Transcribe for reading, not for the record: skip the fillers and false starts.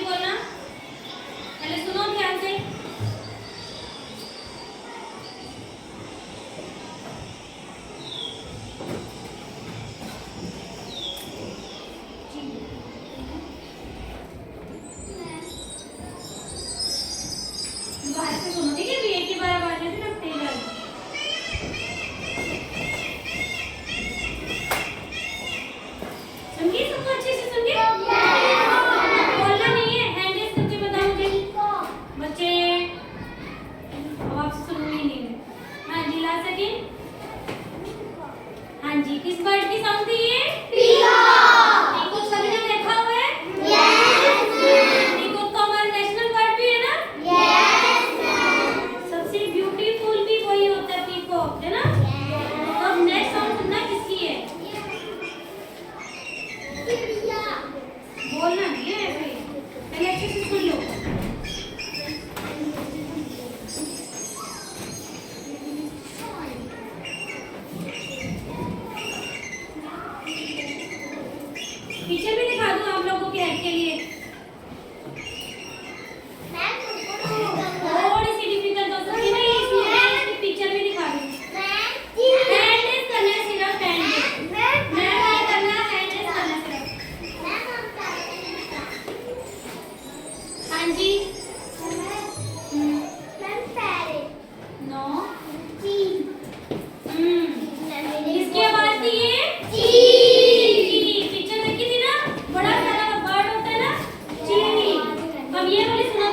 बोलना, पहले सुनो ध्यान से। बाहर से सुनो, ठीक है? भी एक ही बार आवाज आती है ना, तेज आवाज। समझिए सबको अच्छे से समझिए। बोलना नहीं है, हैंड रेस करके बताओ मुझे बच्चे। अब आपसे सुनूंगी नहीं मैं। हाँ जी, लास्ट सेकंड। हाँ जी, किस बर्ड की साउंड थी ये? पीकॉक सभी ने देखा हुआ है? पीकॉक तो हमारा नेशनल बर्ड भी है ना? सबसे ब्यूटीफुल भी वही होता है, पीकॉक, है ना? तो अब नेक्स्ट साउंड सुनना किसकी है? बोलना नहीं है ऐसे, पहले अच्छे से सुन लो। पिक्चर भी दिखा दूं आप लोगों के हेल्प के लिए? थोड़ी सी डिफिकल्ट हो सकती है ना, इसलिए इसकी पिक्चर भी दिखा दूं। हैंड रेस करना है सिर्फ, हैंड रेस। मैं नहीं करना, हैंड रेस करना सिर्फ। हाँ जी। नो। किसकी आवाज थी ये? पिक्चर देखी थी ना, बड़ा सारा बर्ड होता है ना, चींटी। अब ये वाली सुना